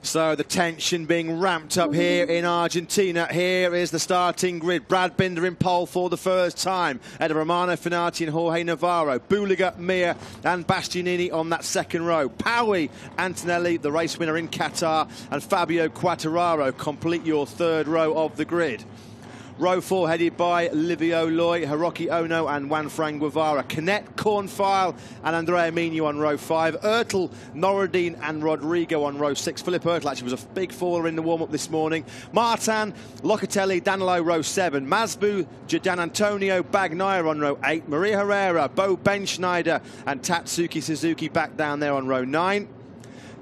So the tension being ramped up here in Argentina. Here is the starting grid. Brad Binder in pole for the first time. Ahead of Romano Fenati and Jorge Navarro. Buliga, Mir and Bastianini on that second row. Pawi, Antonelli, the race winner in Qatar, and Fabio Quartararo complete your third row of the grid. Row 4 headed by Livio Loy, Hiroki Ono and Juanfran Guevara. Canet, Cornfile and Andrea Migno on row 5. Ertl, Norodine and Rodrigo on row 6. Philip Ertl actually was a big faller in the warm-up this morning. Martin, Locatelli, Danilo row 7. Masbu, Gidan Antonio, Bagnaia on row 8. Maria Herrera, Bo Benschneider and Tatsuki Suzuki back down there on row 9.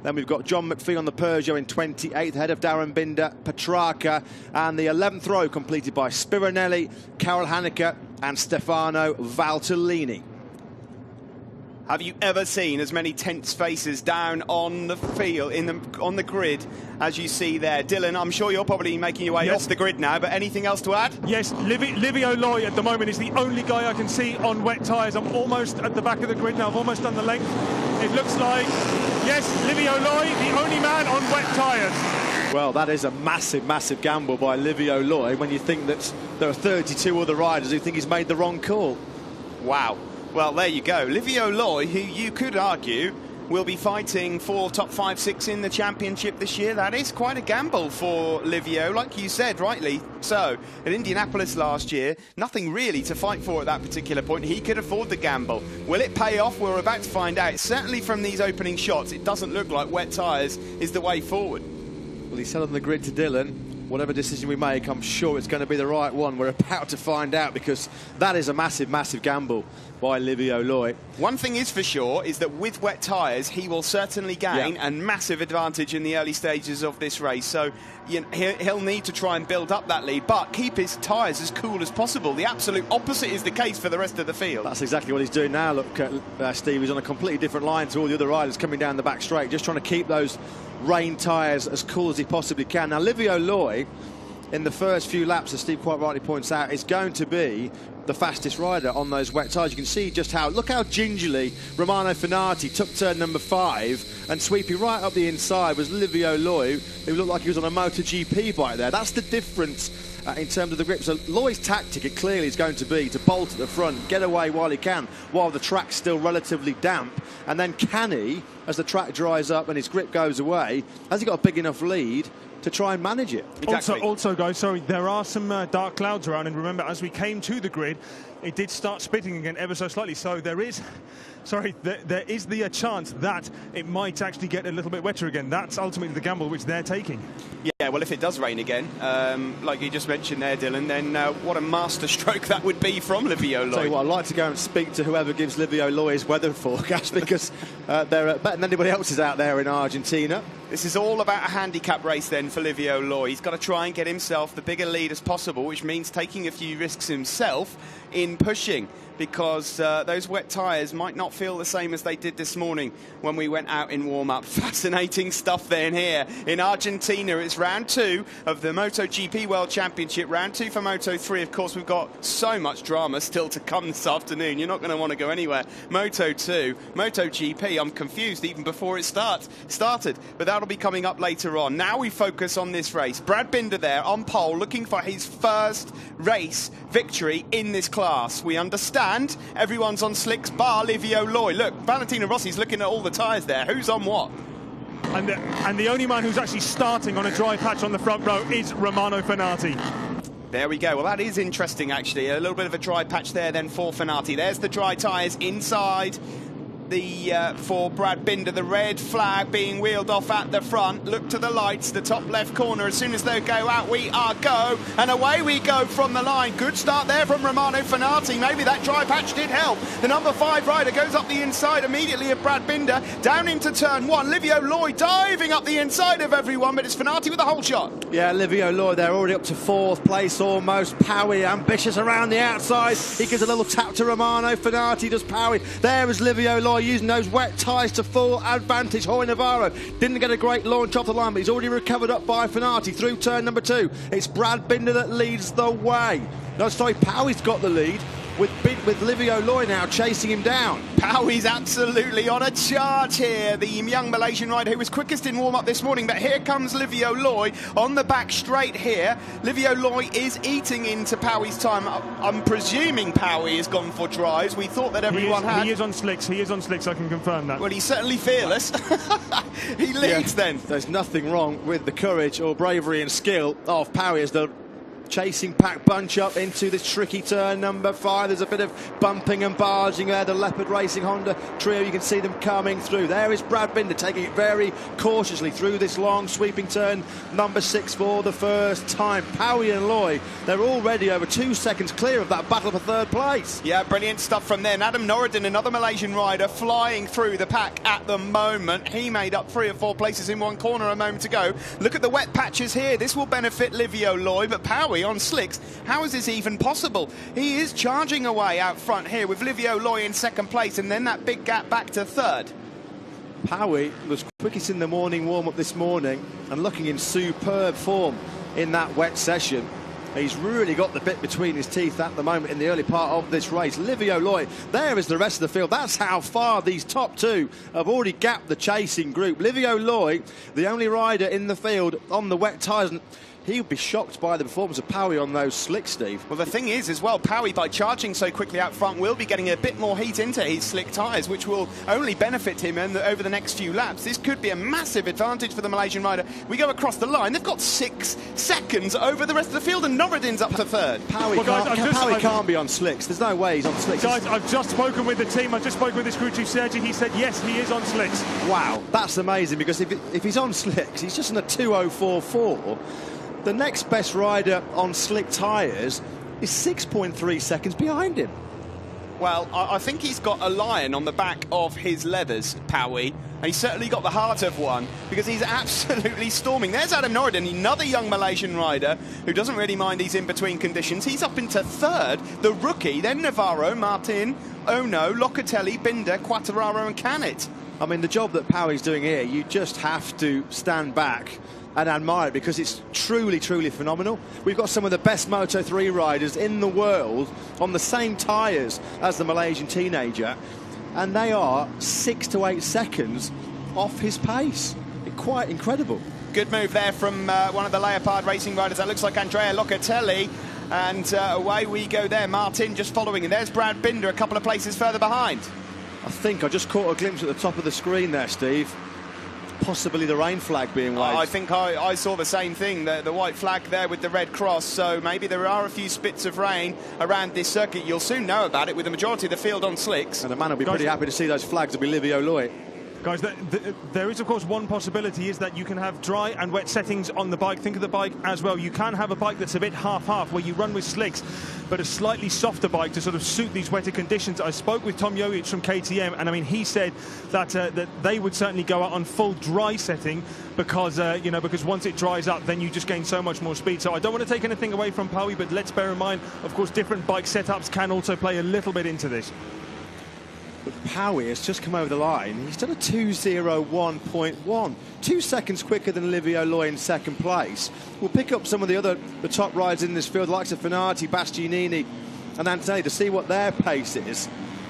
Then we've got John McPhee on the Peugeot in 28th, ahead of Darren Binder, Petrarca, and the 11th row completed by Spironelli, Karel Hanneke and Stefano Valtellini. Have you ever seen as many tense faces down on the field, on the grid, as you see there? Dylan, I'm sure you're probably making your way off the grid now, but anything else to add? Yes, Livio Loy at the moment is the only guy I can see on wet tyres. I'm almost at the back of the grid now, I've almost done the length. It looks like, yes, Livio Loy, the only man on wet tyres. Well, that is a massive, massive gamble by Livio Loy when you think that there are 32 other riders who think he's made the wrong call. Wow. Well, there you go. Livio Loy, who you could argue will be fighting for top 5, 6 in the championship this year. That is quite a gamble for Livio, like you said, rightly so. At Indianapolis last year, nothing really to fight for at that particular point. He could afford the gamble. Will it pay off? We're about to find out. Certainly from these opening shots, it doesn't look like wet tyres is the way forward. Well, he said on the grid to Dylan, whatever decision we make, I'm sure it's going to be the right one. We're about to find out, because that is a massive, massive gamble by Livio Loy. One thing is for sure is that with wet tyres, he will certainly gain a massive advantage in the early stages of this race. So you know, he'll need to try and build up that lead, but keep his tyres as cool as possible. The absolute opposite is the case for the rest of the field. That's exactly what he's doing now. Look, Steve, he's on a completely different line to all the other riders coming down the back straight, just trying to keep those rain tyres as cool as he possibly can. Now, Livio Loy, in the first few laps, as Steve quite rightly points out, is going to be the fastest rider on those wet tyres. You can see just how, look how gingerly Romano Fenati took turn number 5, and sweeping right up the inside was Livio Loy, who looked like he was on a MotoGP bike there. That's the difference in terms of the grip. So Loy's tactic, it clearly is going to be to bolt at the front, get away while he can, while the track's still relatively damp, and then can he, as the track dries up and his grip goes away, has he got a big enough lead to try and manage it? Exactly. Also, guys, sorry, there are some dark clouds around, and remember, as we came to the grid, it did start spitting again ever so slightly. So there is, there is the chance that it might actually get a little bit wetter again. That's ultimately the gamble which they're taking. Yeah, well, if it does rain again, like you just mentioned there, Dylan, then what a masterstroke that would be from Livio Loy. Tell you what, I'd like to go and speak to whoever gives Livio Loy his weather forecast, because they're better than anybody else's out there in Argentina. This is all about a handicap race then for Livio Loy. He's got to try and get himself the bigger lead as possible, which means taking a few risks himself in pushing, because those wet tyres might not feel the same as they did this morning when we went out in warm-up. Fascinating stuff then here in Argentina. It's round 2 of the MotoGP World Championship, round 2 for Moto3. Of course, we've got so much drama still to come this afternoon. You're not going to want to go anywhere. Moto2, MotoGP, I'm confused even before it started, but that'll be coming up later on. Now we focus on this race. Brad Binder there on pole, looking for his first race victory in this class. We understand everyone's on slicks bar Livio Loy. Look, Valentino Rossi's looking at all the tyres there. Who's on what? And the only man who's actually starting on a dry patch on the front row is Romano Fenati. There we go. Well, that is interesting, actually. A little bit of a dry patch there then for Fenati. There's the dry tyres inside for Brad Binder. The red flag being wheeled off at the front. Look to the lights, the top left corner. As soon as they go out, we are go. And away we go from the line. Good start there from Romano Fenati. Maybe that dry patch did help. The number 5 rider goes up the inside immediately of Brad Binder. Down into turn 1. Livio Loy diving up the inside of everyone, but it's Fenati with a whole shot. Yeah, Livio Loy, they're already up to 4th place almost. Pawi ambitious around the outside. He gives a little tap to Romano Fenati, does Pawi. There is Livio Loy using those wet tyres to full advantage. Jorge Navarro didn't get a great launch off the line, but he's already recovered up by Fenati through turn number 2. It's Brad Binder that leads the way. No, sorry, Pawi's got the lead. with Livio Loy now chasing him down. Pawi's absolutely on a charge here, the young Malaysian rider who was quickest in warm-up this morning, but here comes Livio Loy on the back straight here. Livio Loy is eating into Pawi's time. I'm presuming Pawi has gone for dries. We thought that everyone had. He is on slicks, I can confirm that. Well, he's certainly fearless. He leads then. There's nothing wrong with the courage or bravery and skill of Pawi as the chasing pack bunch up into this tricky turn number 5. There's a bit of bumping and barging there. The Leopard Racing Honda trio, you can see them coming through. There is Brad Binder taking it very cautiously through this long sweeping turn number 6 for the first time. Pawi and Loy, they're already over 2 seconds clear of that battle for third place. Yeah, brilliant stuff from there. And Adam Norridin, another Malaysian rider, flying through the pack at the moment. He made up 3 or 4 places in one corner a moment ago. Look at the wet patches here. This will benefit Livio Loy, but Pawi on slicks, how is this even possible? He is charging away out front here with Livio Loy in second place, and then that big gap back to third. Pawi was quickest in the morning warm-up this morning and looking in superb form in that wet session. He's really got the bit between his teeth at the moment in the early part of this race. Livio Loy, there is the rest of the field. That's how far these top 2 have already gapped the chasing group. Livio Loy, the only rider in the field on the wet tyres. He would be shocked by the performance of Pawi on those slicks, Steve. Well, the thing is as well, Pawi, by charging so quickly out front, will be getting a bit more heat into his slick tyres, which will only benefit him over the next few laps. This could be a massive advantage for the Malaysian rider. We go across the line. They've got 6 seconds over the rest of the field, and Norridin's up to third. Pawi can't be on slicks. There's no way he's on slicks. Guys, I've just spoken with the team. I've just spoken with his crew chief, Sergi. He said, yes, he is on slicks. Wow, that's amazing, because if he's on slicks, he's just on a 2:04.4. The next best rider on slick tyres is 6.3 seconds behind him. Well, I think he's got a lion on the back of his leathers, Pawi, and he's certainly got the heart of one, because he's absolutely storming. There's Adam Norridin, another young Malaysian rider who doesn't really mind these in-between conditions. He's up into third, the rookie, then Navarro, Martin, Ono, Locatelli, Binder, Quattararo and Canet. I mean, the job that Pawi's doing here, you just have to stand back and admire it, because it's truly, truly phenomenal. We've got some of the best Moto3 riders in the world on the same tyres as the Malaysian teenager, and they are 6 to 8 seconds off his pace. Quite incredible. Good move there from one of the Leopard Racing riders. That looks like Andrea Locatelli, and away we go there. Martin just following, and there's Brad Binder a couple of places further behind. I think I just caught a glimpse at the top of the screen there, Steve. Possibly the rain flag being waved. I think I saw the same thing, the white flag there with the red cross, so maybe there are a few spits of rain around this circuit. You'll soon know about it with the majority of the field on slicks. And the man will be pretty happy to see those flags. Will be Livio Loy. Guys, there is, of course, one possibility is that you can have dry and wet settings on the bike. Think of the bike as well. You can have a bike that's a bit half-half, where you run with slicks, but a slightly softer bike to sort of suit these wetter conditions. I spoke with Tom Jojic from KTM, and I mean, he said that that they would certainly go out on full dry setting, because because once it dries up, then you just gain so much more speed. So I don't want to take anything away from Pawi, but let's bear in mind, of course, different bike setups can also play a little bit into this. But Pawi has just come over the line. He's done a 2:01.1, 2 seconds quicker than Livio Loy in second place. We'll pick up some of the top riders in this field, the likes of Finati, Bastianini and Antonelli, to see what their pace is.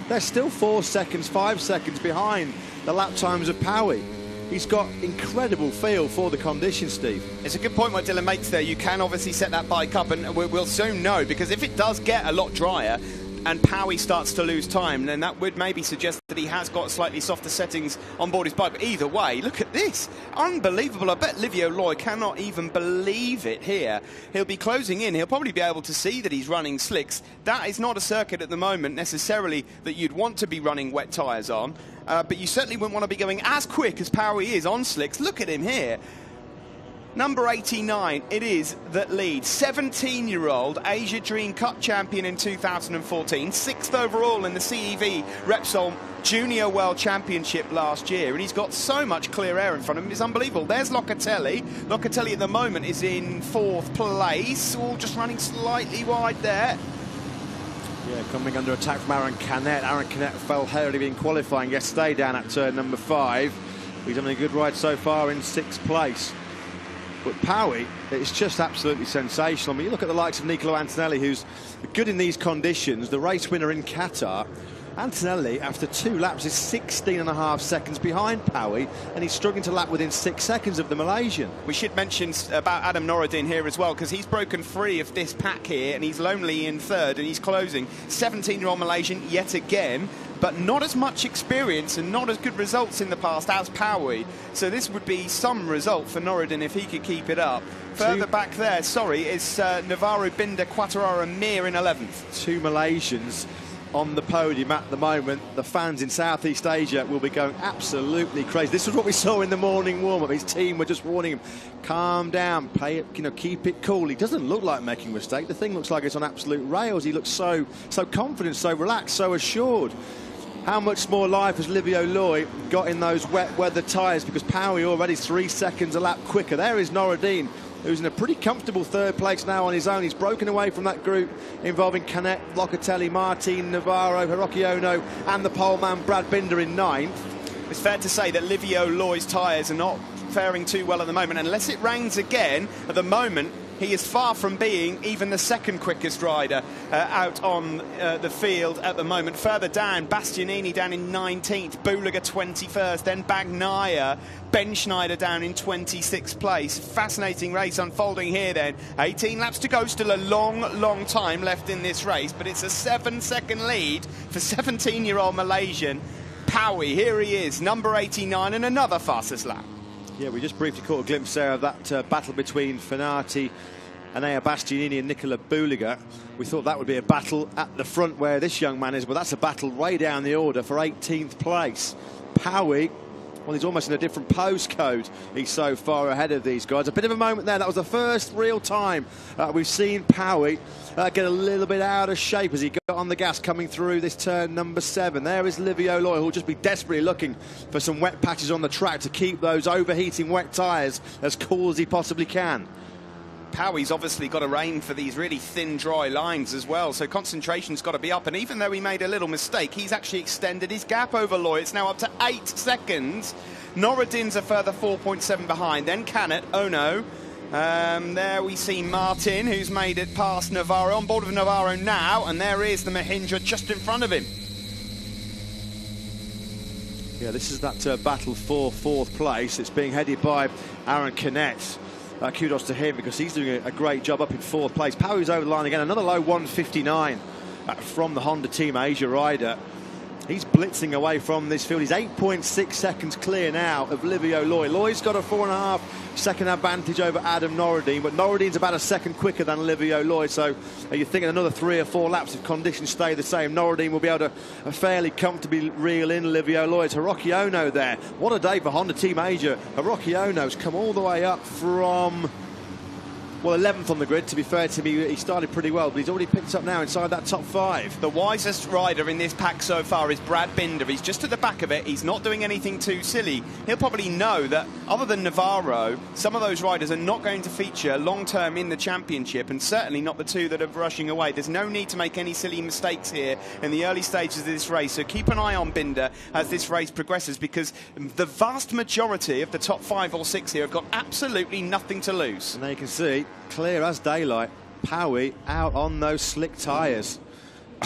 They're still 4 seconds, 5 seconds behind the lap times of Pawi. He's got incredible feel for the conditions, Steve. It's a good point what Dylan makes there. You can obviously set that bike up, and we'll soon know, because if it does get a lot drier and Pawi starts to lose time, then that would maybe suggest that he has got slightly softer settings on board his bike. But either way, look at this. Unbelievable. I bet Livio Loy cannot even believe it here. He'll be closing in. He'll probably be able to see that he's running slicks. That is not a circuit at the moment necessarily that you'd want to be running wet tyres on. But you certainly wouldn't want to be going as quick as Pawi is on slicks. Look at him here. Number 89, it is that leads. 17-year-old Asia Dream Cup champion in 2014, 6th overall in the CEV Repsol Junior World Championship last year, and he's got so much clear air in front of him. It's unbelievable. There's Locatelli. Locatelli at the moment is in 4th place, all just running slightly wide there. Yeah, coming under attack from Aaron Canet. Aaron Canet fell heavily in qualifying yesterday down at turn number 5. He's having a good ride so far in 6th place. But Pawi, it's just absolutely sensational. I mean, you look at the likes of Niccolo Antonelli, who's good in these conditions, the race winner in Qatar. Antonelli, after 2 laps, is 16.5 seconds behind Pawi, and he's struggling to lap within 6 seconds of the Malaysian. We should mention about Adam Noureddin here as well, because he's broken free of this pack here, and he's lonely in third, and he's closing. 17-year-old Malaysian yet again, but not as much experience and not as good results in the past as Pawi. So this would be some result for Noureddin if he could keep it up. Further back there, is Navarro, Binder, Quattararo, Mir in 11th. 2 Malaysians on the podium at the moment. The fans in Southeast Asia will be going absolutely crazy. This is what we saw in the morning warm-up. His team were just warning him, calm down, play it, keep it cool. He doesn't look like making a mistake. The thing looks like it's on absolute rails. He looks so confident, so relaxed, so assured. How much more life has Livio Loy got in those wet weather tyres? Because Pawi already 3 seconds a lap quicker. There is Noureddin, who's in a pretty comfortable 3rd place now on his own. He's broken away from that group involving Canet, Locatelli, Martin, Navarro, Hiroki Ono, and the poleman Brad Binder in 9th. It's fair to say that Livio Loy's tyres are not faring too well at the moment. Unless it rains again, at the moment, he is far from being even the 2nd quickest rider out on the field at the moment. Further down, Bastianini down in 19th, Buliger 21st, then Bagnaia, Ben Schneider down in 26th place. Fascinating race unfolding here then. 18 laps to go, still a long time left in this race, but it's a 7-second lead for 17-year-old Malaysian Pawi. Here he is, number 89, and another fastest lap. Yeah, we just briefly caught a glimpse there of that battle between Fenati, Anea Bastianini and Nicola Buliger. We thought that would be a battle at the front where this young man is, but that's a battle way down the order for 18th place. Pawi, well, he's almost in a different postcode. He's so far ahead of these guys. A bit of a moment there. That was the first real time we've seen Pawi get a little bit out of shape as he got on the gas coming through this turn number 7. There is Livio Loy, who'll just be desperately looking for some wet patches on the track to keep those overheating wet tyres as cool as he possibly can. Pawi's obviously got to aim for these really thin, dry lines as well, so concentration's got to be up. And even though he made a little mistake, he's actually extended his gap over Loy. It's now up to 8 seconds. Noureddin's a further 4.7 behind. Then Canet, Ono. There we see Martin, who's made it past Navarro. On board with Navarro now, and there is the Mahindra just in front of him. Yeah, this is that battle for 4th place. It's being headed by Aaron Canet. Kudos to him because he's doing a great job up in 4th place. Pawi's over the line again, another low 1:59 from the Honda Team Asia rider. He's blitzing away from this field. He's 8.6 seconds clear now of Livio Loy. Loy's got a 4.5 second advantage over Adam Noureddin, but Noureddin's about a second quicker than Livio Loy, so you're thinking another 3 or 4 laps if conditions stay the same. Noureddin will be able to fairly comfortably reel in Livio Loy. It's Hiroki Ono there. What a day for Honda Team Asia. Hiroki Ono's come all the way up from, well, 11th on the grid. To be fair to me, he started pretty well, but he's already picked up now inside that top 5. The wisest rider in this pack so far is Brad Binder. He's just at the back of it. He's not doing anything too silly. He'll probably know that other than Navarro, some of those riders are not going to feature long-term in the championship, and certainly not the 2 that are rushing away. There's no need to make any silly mistakes here in the early stages of this race, so keep an eye on Binder as this race progresses, because the vast majority of the top 5 or 6 here have got absolutely nothing to lose. And there you can see, clear as daylight, Pawi out on those slick tyres.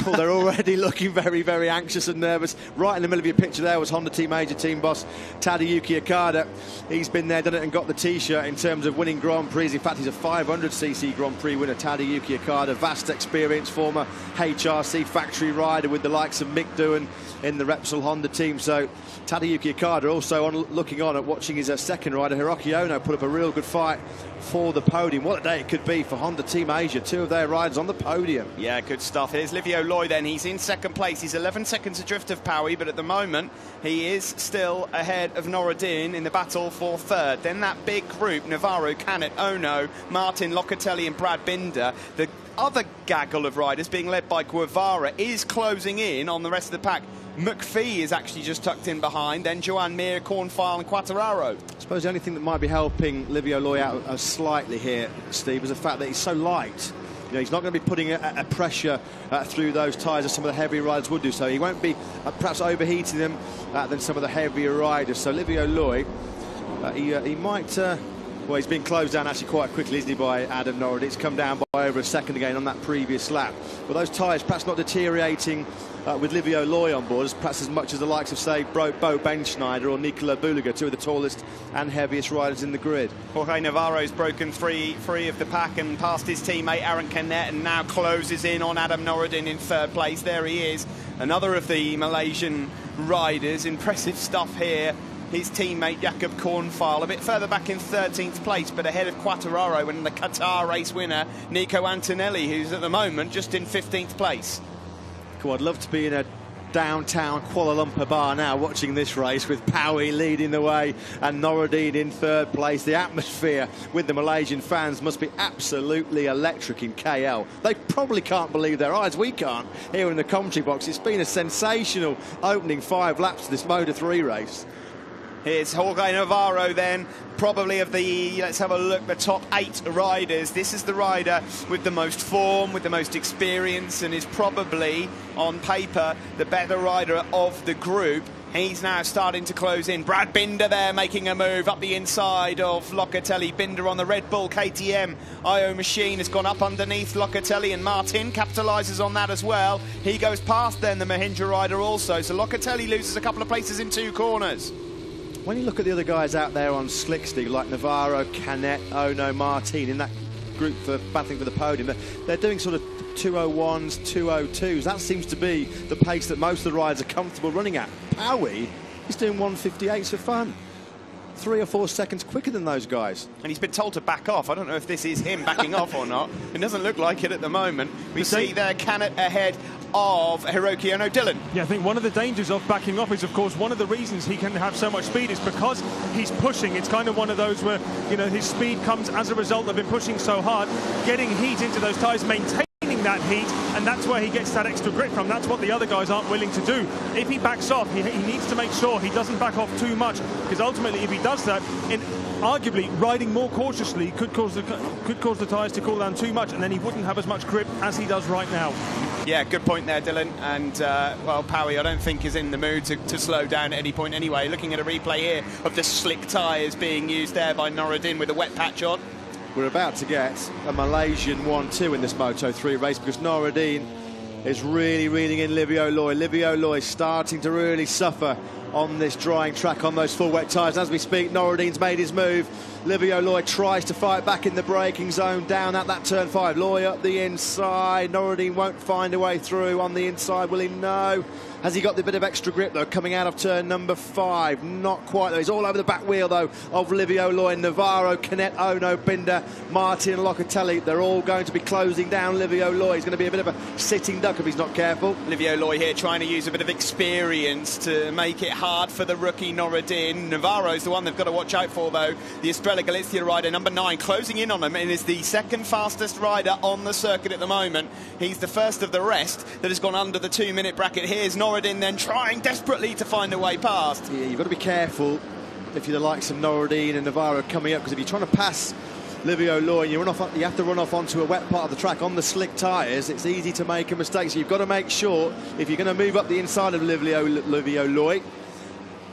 Oh, they're already looking very anxious and nervous. Right in the middle of your picture there was Honda Team Asia team boss Tadayuki Okada. He's been there, done it and got the t-shirt in terms of winning Grand Prix. In fact, he's a 500cc Grand Prix winner, Tadayuki Okada. Vast experience, former HRC factory rider with the likes of Mick Doohan in the Repsol Honda team. So Tadayuki Okada also looking on at watching his second rider, Hiroki Ono, put up a real good fight for the podium. What a day it could be for Honda Team Asia. 2 of their riders on the podium. Yeah, good stuff. Here's Livio Loy then. He's in 2nd place. He's 11 seconds adrift of Pawi, but at the moment he is still ahead of Noureddin in the battle for 3rd. Then that big group, Navarro, Canet, Ono, Martin, Locatelli and Brad Binder. The other gaggle of riders being led by Guevara is closing in on the rest of the pack. McPhee is actually just tucked in behind, then Joan Mir, Cornfile and Quattararo. I suppose the only thing that might be helping Livio Loy out slightly here, Steve, is the fact that he's so light. You know, he's not going to be putting a pressure through those tyres as some of the heavier riders would do, so he won't be perhaps overheating them than some of the heavier riders. So Livio Loy, he might Well, he's been closed down actually quite quickly, isn't he, by Adam Norrid. It's come down by over a second again on that previous lap. Well, those tyres perhaps not deteriorating with Livio Loy on board, perhaps as much as the likes of, say, Bo Benschneider or Nicola Buliga, two of the tallest and heaviest riders in the grid. Jorge Navarro's broken free of the pack and passed his teammate Aaron Canet, and now closes in on Adam Norridin in third place. There he is, another of the Malaysian riders. Impressive stuff here. His teammate Jakob Kornfeil a bit further back in 13th place, but ahead of Quartararo and the Qatar race winner Nico Antonelli, who's at the moment just in 15th place. Cool, I'd love to be in a downtown Kuala Lumpur bar now watching this race with Pawi leading the way and Norridin in third place. The atmosphere with the Malaysian fans must be absolutely electric in KL. They probably can't believe their eyes. We can't here in the commentary box. It's been a sensational opening 5 laps to this Moto3 race. Here's Jorge Navarro then, probably of the, let's have a look, the top 8 riders. This is the rider with the most form, with the most experience, and is probably, on paper, the better rider of the group. He's now starting to close in. Brad Binder there making a move up the inside of Locatelli. Binder on the Red Bull KTM IO machine has gone up underneath Locatelli, and Martin capitalises on that as well. He goes past then the Mahindra rider also, so Locatelli loses a couple of places in 2 corners. When you look at the other guys out there on slick, Steve, like Navarro, Canet, Ono, Martin, in that group for battling for the podium, they're doing sort of 201s, 202s. That seems to be the pace that most of the riders are comfortable running at. Pawi is doing 158s for fun. 3 or 4 seconds quicker than those guys. And he's been told to back off. I don't know if this is him backing off or not. It doesn't look like it at the moment. We see there Canet ahead of Hiroki Ono. Dylan. Yeah, I think one of the dangers of backing off is, of course, one of the reasons he can have so much speed is because he's pushing. It's kind of one of those where, you know, his speed comes as a result of him pushing so hard, getting heat into those tyres, maintaining that heat, and that's where he gets that extra grip from. That's what the other guys aren't willing to do. If he backs off, he needs to make sure he doesn't back off too much, because ultimately if he does that, arguably riding more cautiously could cause the tyres to cool down too much, and then he wouldn't have as much grip as he does right now. Yeah, good point there, Dylan. And, well, Pawi, I don't think is in the mood to slow down at any point anyway. Looking at a replay here of the slick tyres being used there by Norridin with a wet patch on. We're about to get a Malaysian 1-2 in this Moto3 race, because Norridin is really reeling in Livio Loy. Livio Loy starting to really suffer on this drying track on those full wet tyres. As we speak, Norridin's made his move. Livio Loy tries to fight back in the braking zone down at that turn 5. Loy up the inside. Norridin won't find a way through on the inside, will he? No. Has he got the bit of extra grip, though, coming out of turn number 5? Not quite, though. He's all over the back wheel, though, of Livio Loy. Navarro, Canet, Ono, Binder, Martin, Locatelli. They're all going to be closing down Livio Loy. He's going to be a bit of a sitting duck if he's not careful. Livio Loy here trying to use a bit of experience to make it hard for the rookie Norridin. Navarro's the one they've got to watch out for, though. The Estrella Galicia rider, number 9, closing in on him, and is the second fastest rider on the circuit at the moment. He's the first of the rest that has gone under the 2-minute bracket. Here's Norridin then trying desperately to find a way past. Yeah, you've got to be careful if you're the likes of Norridin and Navarro coming up, because if you're trying to pass Livio Loy and you have to run off onto a wet part of the track on the slick tyres, it's easy to make a mistake. So you've got to make sure, if you're going to move up the inside of Livio Loy,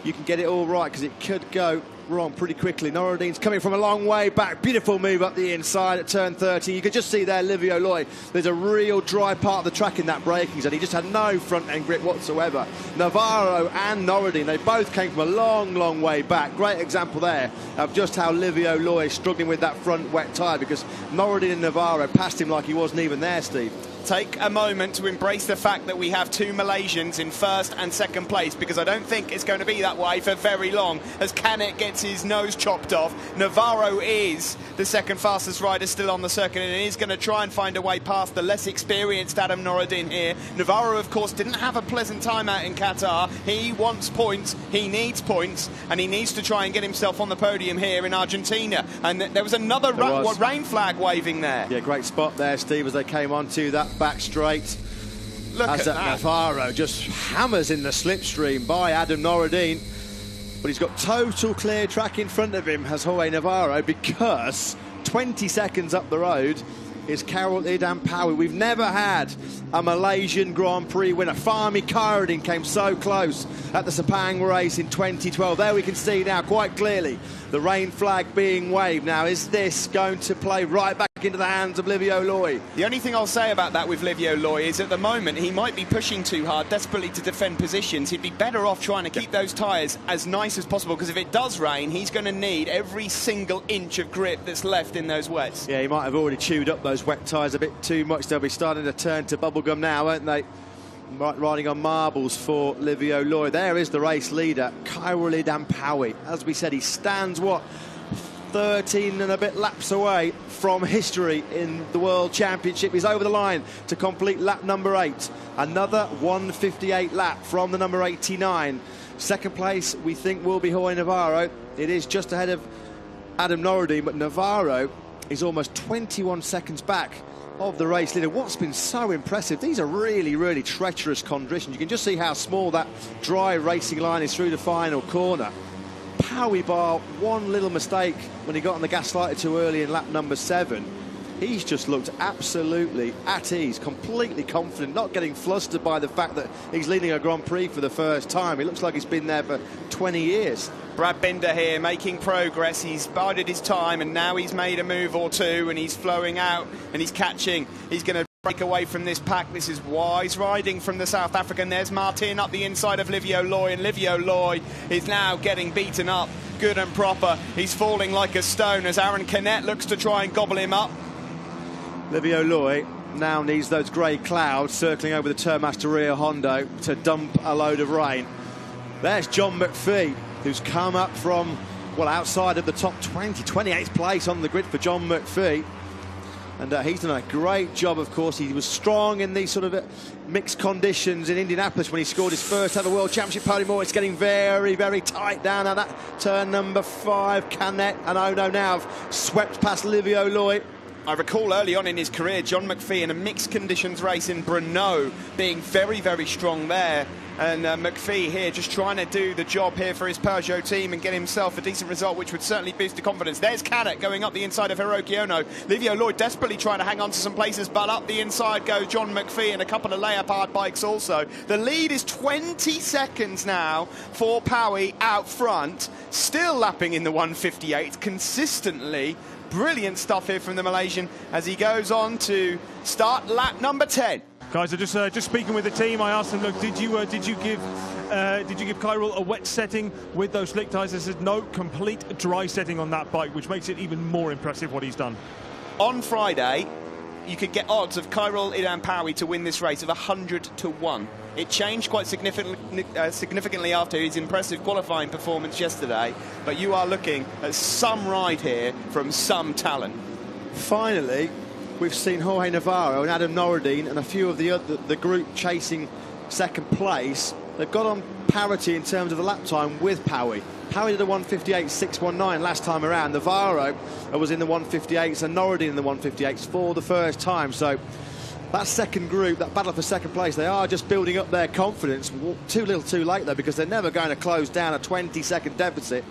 you can get it all right, because it could go wrong pretty quickly. Norridin's coming from a long way back. Beautiful move up the inside at turn 30. You could just see there Livio Loy. There's a real dry part of the track in that braking zone. He just had no front end grip whatsoever. Navarro and Norridin, they both came from a long way back. Great example there of just how Livio Loy is struggling with that front wet tyre, because Norridin and Navarro passed him like he wasn't even there, Steve. Take a moment to embrace the fact that we have 2 Malaysians in first and second place, because I don't think it's going to be that way for very long as Canet gets his nose chopped off. Navarro is the second fastest rider still on the circuit, and he's going to try and find a way past the less experienced Adam Norridin here. Navarro, of course, didn't have a pleasant time out in Qatar. He wants points, he needs points, and he needs to try and get himself on the podium here in Argentina. And there was another rain flag waving there. Yeah, great spot there, Steve, as they came onto that back straight. Look as at that. Navarro just hammers in the slipstream by Adam Norridin. But he's got total clear track in front of him, has Jorge Navarro, because 20 seconds up the road, is Khairul Idham Pawi. We've never had a Malaysian Grand Prix winner. Fahmi Khairuddin came so close at the Sepang race in 2012. There we can see now quite clearly the rain flag being waved. Now, is this going to play right back into the hands of Livio Loy? The only thing I'll say about that with Livio Loy is at the moment he might be pushing too hard, desperately to defend positions. He'd be better off trying to keep those tyres as nice as possible, because if it does rain, he's going to need every single inch of grip that's left in those wets. Yeah, he might have already chewed up those wet tyres a bit too much. They'll be starting to turn to bubblegum now, won't they? Riding on marbles for Livio Loy. There is the race leader, Khairul Idham Pawi. As we said, he stands, what, 13 and a bit laps away from history in the World Championship. He's over the line to complete lap number 8. Another 1:58 lap from the number 89. Second place, we think, will be Jorge Navarro. It is just ahead of Adam Norradine, but Navarro is almost 21 seconds back of the race leader. What's been so impressive, these are really, really treacherous conditions. You can just see how small that dry racing line is through the final corner. Pawi, bar one little mistake when he got on the gas lighter too early in lap number 7, he's just looked absolutely at ease, completely confident, not getting flustered by the fact that he's leading a Grand Prix for the first time. He looks like he's been there for 20 years. Brad Binder here making progress. He's bided his time and now he's made a move or two and he's flowing out and he's catching. He's going to break away from this pack. This is wise riding from the South African. There's Martin up the inside of Livio Loy, and Livio Loy is now getting beaten up good and proper. He's falling like a stone as Aaron Canet looks to try and gobble him up. Livio Loy now needs those grey clouds circling over the Turmaster Rio Hondo to dump a load of rain. There's John McPhee, who's come up from, well, outside of the top 20, 28th place on the grid for John McPhee. And he's done a great job, of course. He was strong in these sort of mixed conditions in Indianapolis when he scored his first ever World Championship podium. It's getting very, very tight down. Now that turn number 5, Canet and Ono now have swept past Livio Loy. I recall early on in his career, John McPhee in a mixed conditions race in Brno being very, very strong there. And McPhee here just trying to do the job here for his Peugeot team and get himself a decent result, which would certainly boost the confidence. There's Canet going up the inside of Hiroki Ono. Livio Loy desperately trying to hang on to some places, but up the inside goes John McPhee and a couple of layup hard bikes also. The lead is 20 seconds now for Pawi out front, still lapping in the 1:58 consistently. Brilliant stuff here from the Malaysian as he goes on to start lap number 10. Guys, I just speaking with the team, I asked them, look, did you give Khairul a wet setting with those slick tyres? They said no, complete dry setting on that bike, which makes it even more impressive what he's done. On Friday, you could get odds of Khairul Idham Pawi to win this race of 100-1. It changed quite significantly after his impressive qualifying performance yesterday, but you are looking at some ride here from some talent. Finally, we've seen Jorge Navarro and Adam Norradine and a few of the group chasing second place. They've got on parity in terms of the lap time with Pawi. Pawi did a 1:58.619 last time around. Navarro was in the 1:58s and Norradine in the 1:58s for the first time. So that second group, that battle for second place, they are just building up their confidence. Too little too late, though, because they're never going to close down a 20-second deficit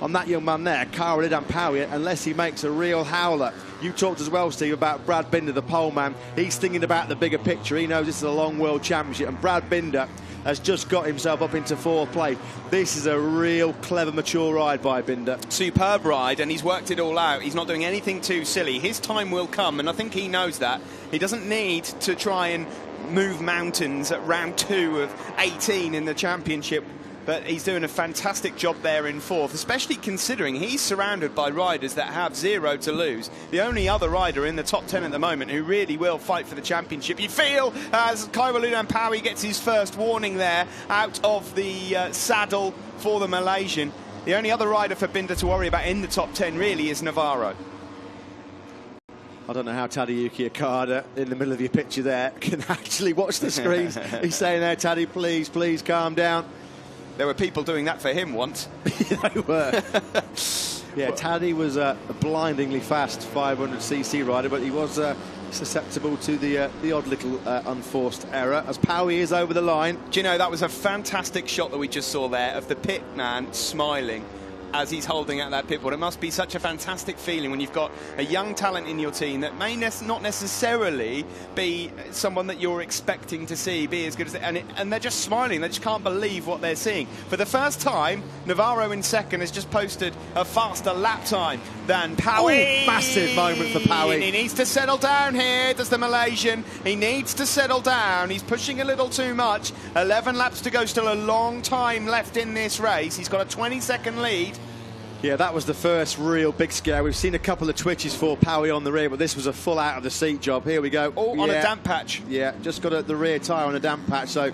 on that young man there, Khairul Idham Pawi, unless he makes a real howler. You talked as well, Steve, about Brad Binder, the pole man. He's thinking about the bigger picture. He knows this is a long World Championship, and Brad Binder has just got himself up into 4th place. This is a real clever, mature ride by Binder. Superb ride, and he's worked it all out. He's not doing anything too silly. His time will come, and I think he knows that. He doesn't need to try and move mountains at round 2 of 18 in the championship. But he's doing a fantastic job there in 4th, especially considering he's surrounded by riders that have 0 to lose. The only other rider in the top 10 at the moment who really will fight for the championship, you feel, as Khairul Idham Pawi gets his first warning there out of the saddle for the Malaysian. The only other rider for Binder to worry about in the top 10 really is Navarro. I don't know how Tadayuki Okada, in the middle of your picture there, can actually watch the screens. He's saying there, Taddy, please, please calm down. There were people doing that for him once. They were. Yeah, Taddy was a blindingly fast 500cc rider, but he was susceptible to the odd little unforced error as Pawi is over the line. Do you know, that was a fantastic shot that we just saw there of the pit man smiling. as he's holding out that pitbull. It must be such a fantastic feeling when you've got a young talent in your team that may not necessarily be someone that you're expecting to see be as good as and they're just smiling. They just can't believe what they're seeing. For the first time, Navarro in second has just posted a faster lap time than Pawi. Ooh, massive moment for Pawi. And he needs to settle down here, does the Malaysian. He needs to settle down. He's pushing a little too much. 11 laps to go, still a long time left in this race. He's got a 20-second lead. Yeah, that was the first real big scare. We've seen a couple of twitches for Pawi on the rear, but this was a full out of the seat job. Here we go. Oh, on a damp patch. Yeah, just got the rear tyre on a damp patch. So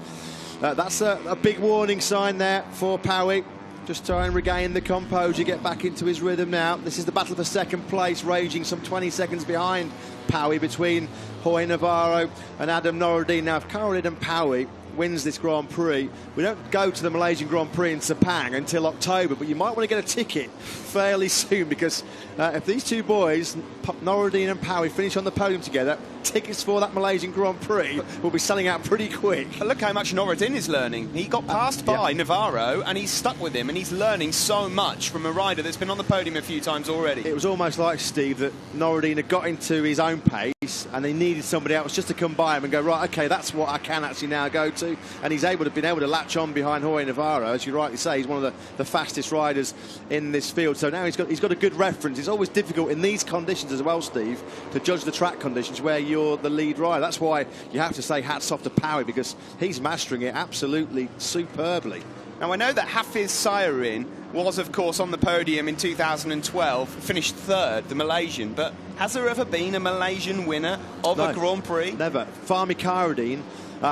that's a big warning sign there for Pawi. Just try and regain the composure, get back into his rhythm now. This is the battle for second place, raging some 20 seconds behind Pawi between Jorge Navarro and Adam Noureddin. Now, if Khairul Idham Pawi wins this Grand Prix, we don't go to the Malaysian Grand Prix in Sepang until October, but you might want to get a ticket fairly soon, because if these two boys, Noureddin and Pawi, finish on the podium together, tickets for that Malaysian Grand Prix will be selling out pretty quick. But look how much Noureddin is learning. He got passed by Navarro and he's stuck with him, and he's learning so much from a rider that's been on the podium a few times already. It was almost like, Steve, that Noureddin had got into his own pace and they needed somebody else just to come by him and go, right, okay, that's what I can actually now go to. And he's been able to latch on behind Jorge Navarro. As you rightly say, he's one of the fastest riders in this field. So now he's got a good reference. It's always difficult in these conditions as well, Steve, to judge the track conditions where you're the lead rider. That's why you have to say hats off to Pawi, because he's mastering it absolutely superbly. Now, I know that Hafiz Sayrin was, of course, on the podium in 2012, finished third, the Malaysian, but has there ever been a Malaysian winner of a Grand Prix? Never. Fahmi Khairuddin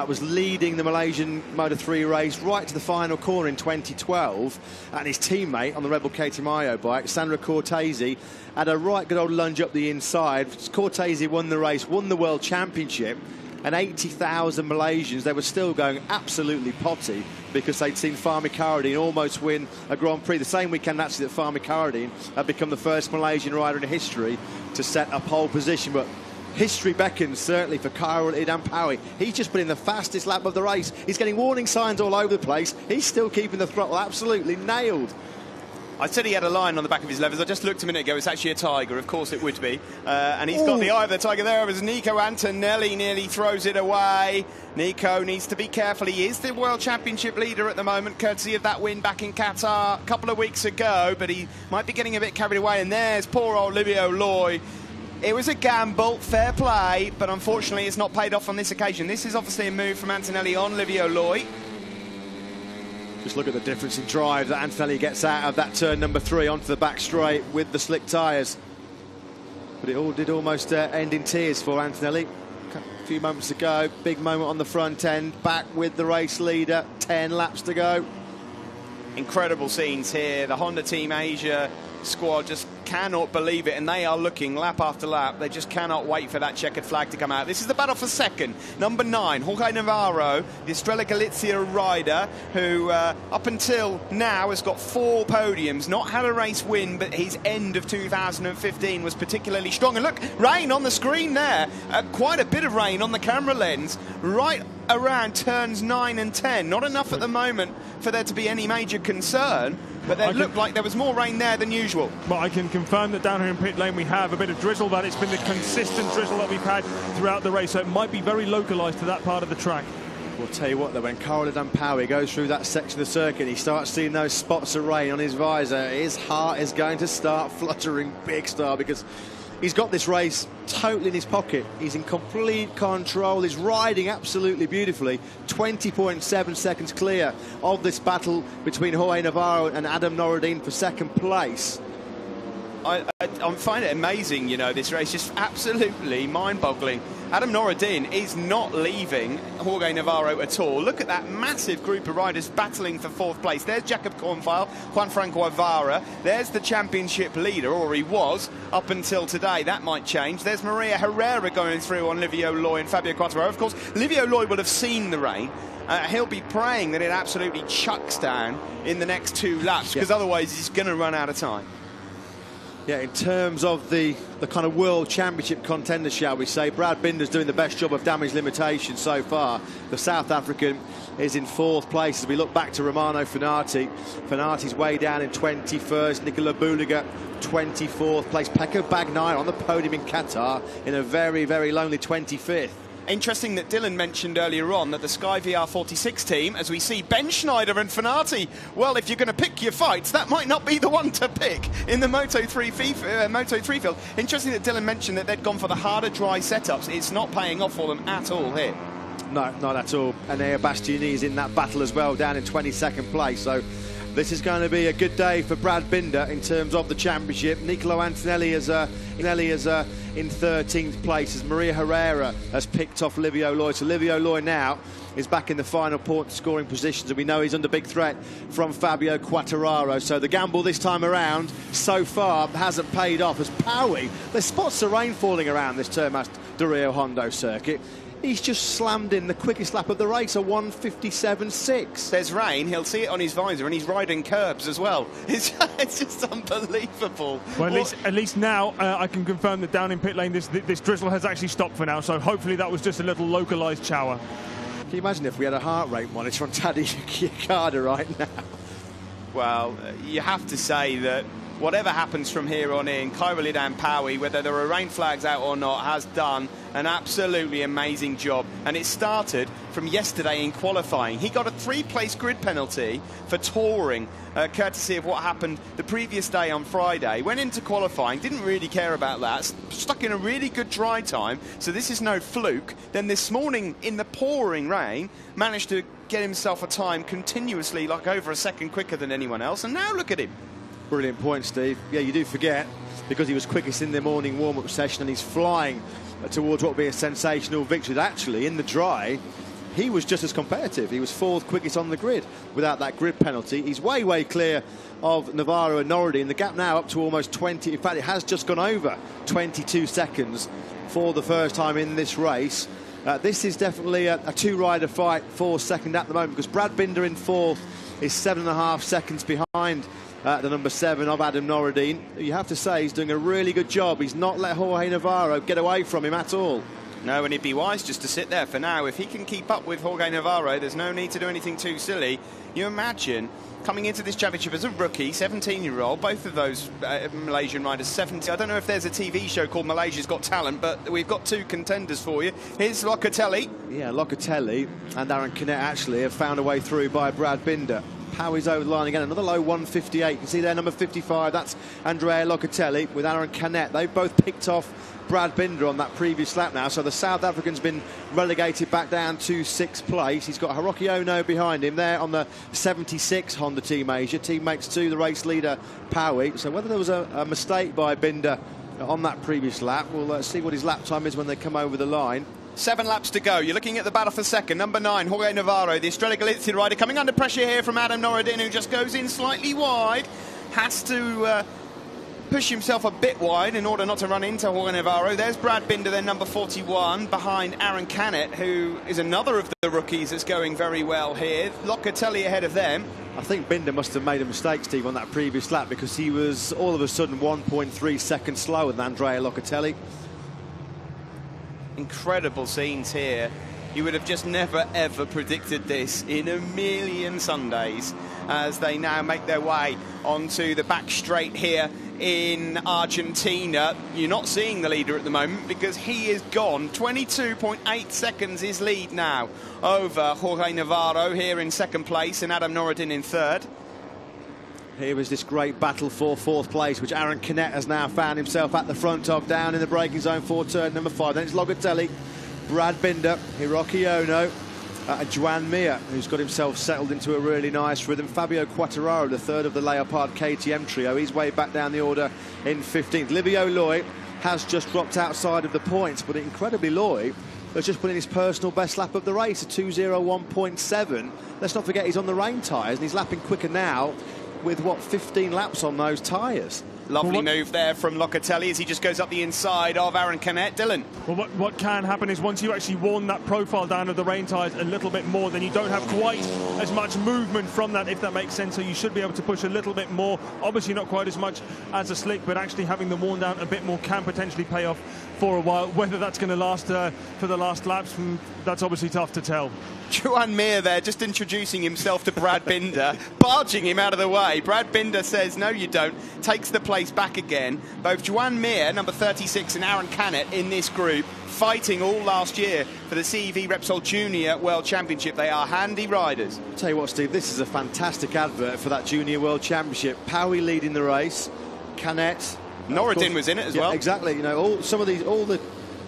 was leading the Malaysian Moto3 race right to the final corner in 2012, and his teammate on the Red Bull KTM Ayo bike, Sandro Cortese, had a right good old lunge up the inside. Cortese won the race, won the World Championship, and 80,000 Malaysians, they were still going absolutely potty because they'd seen Fahmi Khairuddin almost win a Grand Prix. The same weekend, actually, that Fahmi Khairuddin had become the first Malaysian rider in history to set a pole position. But history beckons, certainly, for Khairul Idham Pawi. He's just put in the fastest lap of the race. He's getting warning signs all over the place. He's still keeping the throttle absolutely nailed. I said he had a lion on the back of his levers. I just looked a minute ago. It's actually a tiger. Of course it would be. And he's got the eye of the tiger there. As Nico Antonelli nearly throws it away. Nico needs to be careful. He is the World Championship leader at the moment, courtesy of that win back in Qatar a couple of weeks ago. But he might be getting a bit carried away. And there's poor old Livio Loy. It was a gamble, fair play, but unfortunately it's not paid off on this occasion. This is obviously a move from Antonelli on Livio Loy. Just look at the difference in drive that Antonelli gets out of that turn number 3 onto the back straight with the slick tyres. But it all did almost end in tears for Antonelli. A few moments ago, big moment on the front end, back with the race leader, 10 laps to go. Incredible scenes here. The Honda Team Asia squad just cannot believe it, and they are looking lap after lap. They just cannot wait for that checkered flag to come out. This is the battle for second. Number 9, Jorge Navarro, the Estrella Galicia rider, who up until now has got 4 podiums, not had a race win, but his end of 2015 was particularly strong. And look, rain on the screen there, quite a bit of rain on the camera lens, right around turns 9 and 10. Not enough at the moment for there to be any major concern, but it looked like there was more rain there than usual. Well, I can confirm that down here in pit lane we have a bit of drizzle, that it's been the consistent drizzle that we've had throughout the race, so it might be very localised to that part of the track. We'll tell you what, though, when Khairul Idham Pawi goes through that section of the circuit, he starts seeing those spots of rain on his visor, his heart is going to start fluttering big star, because he's got this race totally in his pocket. He's in complete control. He's riding absolutely beautifully. 20.7 seconds clear of this battle between Jorge Navarro and Adam Noureddin for second place. I find it amazing, you know, this race, just absolutely mind-boggling. Adam Noureddin is not leaving Jorge Navarro at all. Look at that massive group of riders battling for 4th place. There's Jacob Kornfeil, Juan Franco Avara. There's the championship leader, or he was, up until today. That might change. There's Maria Herrera going through on Livio Loy and Fabio Quartararo. Of course, Livio Loy will have seen the rain. He'll be praying that it absolutely chucks down in the next 2 laps, because otherwise he's going to run out of time. Yeah, in terms of the kind of world championship contender, shall we say, Brad Binder's doing the best job of damage limitation so far. The South African is in 4th place as we look back to Romano Fenati. Fenati's way down in 21st. Nicola Buliga 24th place. Pecco Bagnaia on the podium in Qatar in a very, very lonely 25th. Interesting that Dylan mentioned earlier on that the Sky VR46 team, as we see Ben Schneider and Fenati, well, if you're going to pick your fights, that might not be the one to pick in the Moto3 field. Interesting that Dylan mentioned that they'd gone for the harder dry setups. It's not paying off for them at all here. No, not at all. And Bastianini is in that battle as well, down in 22nd place. So this is going to be a good day for Brad Binder in terms of the championship. Nicolo Antonelli is in 13th place as Maria Herrera has picked off Livio Loy. So Livio Loy now is back in the final point scoring positions, and we know he's under big threat from Fabio Quartararo. So the gamble this time around so far hasn't paid off as Pawi, there's spots of rain falling around this Termas de Rio Hondo circuit. He's just slammed in the quickest lap of the race, a 1:57.6. There's rain, he'll see it on his visor, and he's riding curbs as well. It's just unbelievable. Well, at least now I can confirm that down in pit lane this drizzle has actually stopped for now, so hopefully that was just a little localised shower. Can you imagine if we had a heart rate monitor on Tadej Okada right now? Well, you have to say that whatever happens from here on in, Khairul Idham Pawi, whether there are rain flags out or not, has done an absolutely amazing job. And it started from yesterday in qualifying. He got a 3-place grid penalty for touring, courtesy of what happened the previous day on Friday. Went into qualifying, didn't really care about that, stuck in a really good dry time, so this is no fluke. Then this morning, in the pouring rain, managed to get himself a time continuously, like over a second quicker than anyone else, and now look at him. Brilliant point, Steve. Yeah, you do forget, because he was quickest in the morning warm-up session and he's flying towards what will be a sensational victory. Actually, in the dry, he was just as competitive. He was 4th quickest on the grid without that grid penalty. He's way, way clear of Navarro and Noridi, and the gap now up to almost 20. In fact, it has just gone over 22 seconds for the first time in this race. This is definitely a two-rider fight for second at the moment, because Brad Binder in 4th is 7.5 seconds behind the number 7 of Adam Norridin. You have to say he's doing a really good job. He's not let Jorge Navarro get away from him at all. No, and it'd be wise just to sit there for now. If he can keep up with Jorge Navarro, there's no need to do anything too silly. You imagine coming into this championship as a rookie, 17-year-old, both of those Malaysian riders, 70. I don't know if there's a TV show called Malaysia's Got Talent, but we've got 2 contenders for you. Here's Locatelli. Yeah, Locatelli and Aaron Canet actually have found a way through by Brad Binder. Pawi's over the line again, another low 1:58. You can see there, number 55, that's Andrea Locatelli with Aaron Canet. They've both picked off Brad Binder on that previous lap now, so the South African's been relegated back down to 6th place. He's got Hiroki Ono behind him there on the 76 Honda Team Asia, teammates to the race leader Pawi. So whether there was a mistake by Binder on that previous lap, we'll see what his lap time is when they come over the line. 7 laps to go. You're looking at the battle for second. Number 9, Jorge Navarro, the Estrella Galicia rider, coming under pressure here from Adam Norridin, who just goes in slightly wide. Has to push himself a bit wide in order not to run into Jorge Navarro. There's Brad Binder, then number 41, behind Aaron Canet, who is another of the rookies that's going very well here. Locatelli ahead of them. I think Binder must have made a mistake, Steve, on that previous lap, because he was all of a sudden 1.3 seconds slower than Andrea Locatelli. Incredible scenes here. You would have just never ever predicted this in a million Sundays, as they now make their way onto the back straight here in Argentina. You're not seeing the leader at the moment because he is gone. 22.8 seconds his lead now over Jorge Navarro here in 2nd place and Adam Norridin in 3rd. Here is this great battle for 4th place, which Aaron Canet has now found himself at the front of, down in the braking zone for turn number 5. Then it's Locatelli, Brad Binder, Hiroki Ono, Juan Mir, who's got himself settled into a really nice rhythm. Fabio Quartararo, the 3rd of the Leopard KTM trio, he's way back down the order in 15th. Livio Loy has just dropped outside of the points, but incredibly Loy has just put in his personal best lap of the race, a 2:01.7. Let's not forget he's on the rain tyres and he's lapping quicker now with, what, 15 laps on those tyres. Lovely move there from Locatelli as he just goes up the inside of Aaron Canet. Dylan. Well, what can happen is once you actually worn that profile down of the rain tyres a little bit more, then you don't have quite as much movement from that, if that makes sense. So you should be able to push a little bit more. Obviously not quite as much as a slick, but actually having them worn down a bit more can potentially pay off for a while. Whether that's going to last for the last laps, that's obviously tough to tell. Joan Mir there just introducing himself to Brad Binder, barging him out of the way. Brad Binder says, no you don't, takes the place back again. Both Joan Mir, number 36, and Aaron Canet in this group, fighting all last year for the CEV Repsol Junior World Championship. They are handy riders. I'll tell you what, Steve, this is a fantastic advert for that Junior World Championship. Pawi leading the race, Canet. Norridin was in it as well. Exactly, you know, all the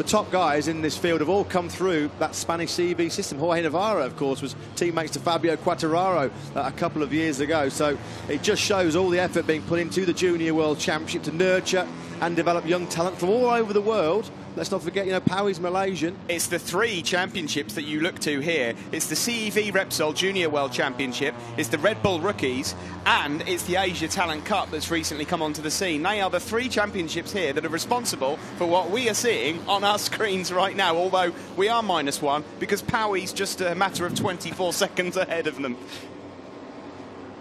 top guys in this field have all come through that Spanish CEV system. Jorge Navarro, of course, was teammates to Fabio Quartararo a couple of years ago. So it just shows all the effort being put into the Junior World Championship to nurture and develop young talent from all over the world. Let's not forget, you know, Pawi's Malaysian. It's the 3 championships that you look to here. It's the CEV Repsol Junior World Championship, it's the Red Bull Rookies, and it's the Asia Talent Cup that's recently come onto the scene. They are the 3 championships here that are responsible for what we are seeing on our screens right now, although we are -1 because Pawi's just a matter of 24 seconds ahead of them.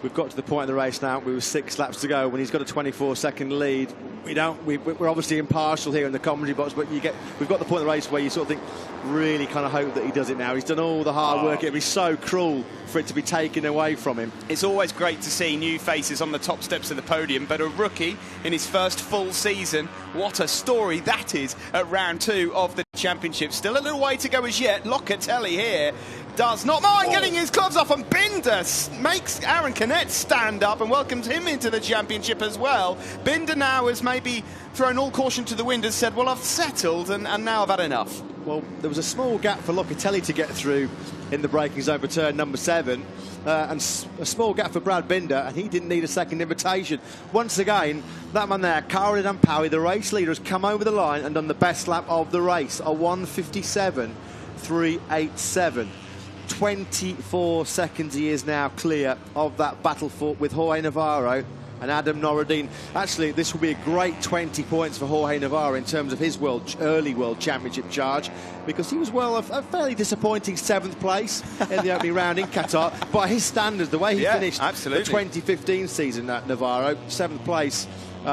We've got to the point of the race now. We were 6 laps to go when he's got a 24-second lead. We're obviously impartial here in the commentary box, but we've got the point of the race where you sort of think, really kind of hope that he does it now. He's done all the hard work. It'd be so cruel for it to be taken away from him. It's always great to see new faces on the top steps of the podium, but a rookie in his first full season, what a story that is at round 2 of the championship. Still a little way to go as yet. Locatelli here does not mind getting his gloves off, and Binder makes Aaron Canet stand up and welcomes him into the championship as well. Binder now has maybe thrown all caution to the wind and said, well, I've settled and now I've had enough. Well, there was a small gap for Locatelli to get through in the braking zone for turn number 7, and a small gap for Brad Binder, and he didn't need a second invitation. Once again, that man there, Khairul Idham Pawi, the race leader, has come over the line and done the best lap of the race, a 1:57.387. 24 seconds he is now clear of that battle with Jorge Navarro and Adam Norridin. Actually, this will be a great 20 points for Jorge Navarro in terms of his early World Championship charge, because he was, well, a fairly disappointing 7th place in the opening round in Qatar. By his standards, the way he finished the 2015 season at Navarro, 7th place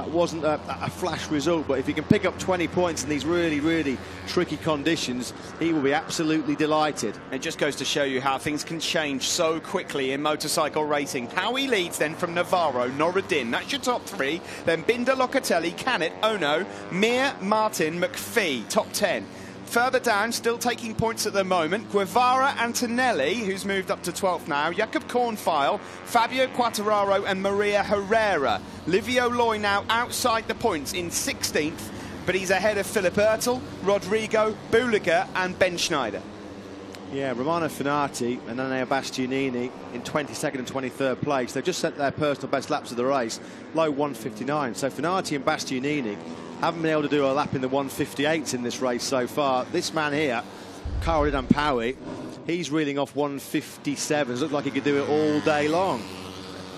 wasn't a flash result, but if he can pick up 20 points in these really, really tricky conditions, he will be absolutely delighted. It just goes to show you how things can change so quickly in motorcycle racing. How he leads then from Navarro, Norridin, that's your top 3, then Binder, Locatelli, Canet, Ono, Mir, Martin, McPhee, top 10. Further down, still taking points at the moment, Guevara Antonelli, who's moved up to 12th now, Jakob Kornfeil, Fabio Quartararo and Maria Herrera. Livio Loy now outside the points in 16th, but he's ahead of Philip Ertel, Rodrigo, Buliger and Ben Schneider. Yeah, Romano Finati and Anea Bastianini in 22nd and 23rd place. They've just set their personal best laps of the race, low 1:59. So Finati and Bastianini haven't been able to do a lap in the 1:58s in this race so far. This man here, Khairul Idham Pawi, he's reeling off 1:57s. Looks like he could do it all day long.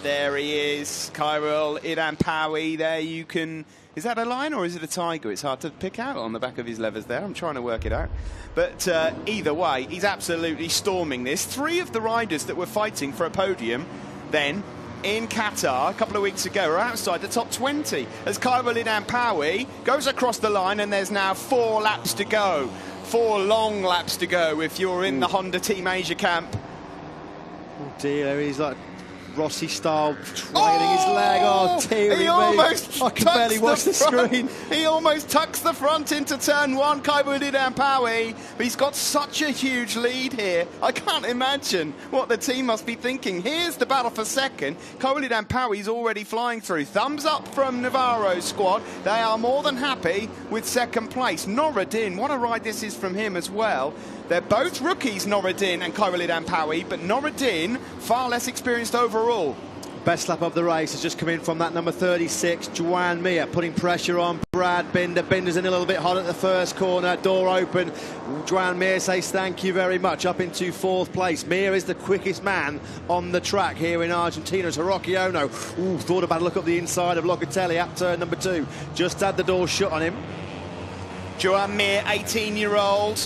There he is, Khairul Idham Pawi. There you can... Is that a lion or is it a tiger? It's hard to pick out on the back of his levers there. I'm trying to work it out. But either way, he's absolutely storming this. 3 of the riders that were fighting for a podium then in Qatar a couple of weeks ago are outside the top 20 as Khairul Idham Pawi goes across the line, and there's now 4 laps to go. 4 long laps to go if you're in the Honda Team Asia camp. Oh dear, he's like Rossi style trailing his leg. Oh, dear me. I can barely watch the screen. He almost tucks the front into turn 1, Khairul Idham Pawi, but he's got such a huge lead here. I can't imagine what the team must be thinking. Here's the battle for second. Khairul Idham Pawi's already flying through. Thumbs up from Navarro's squad. They are more than happy with second place. Norridin, what a ride this is from him as well. They're both rookies, Norridin and Khairul Idham Pawi, but Norridin far less experienced overall. Best lap of the race has just come in from that number 36, Joan Mir, putting pressure on Brad Binder. Binder's in a little bit hot at the first corner, door open. Joan Mir says thank you very much, up into 4th place. Mir is the quickest man on the track here in Argentina. As Hiroki Ono thought about a look up the inside of Locatelli at turn number 2. Just had the door shut on him. Joan Mir, 18-year-old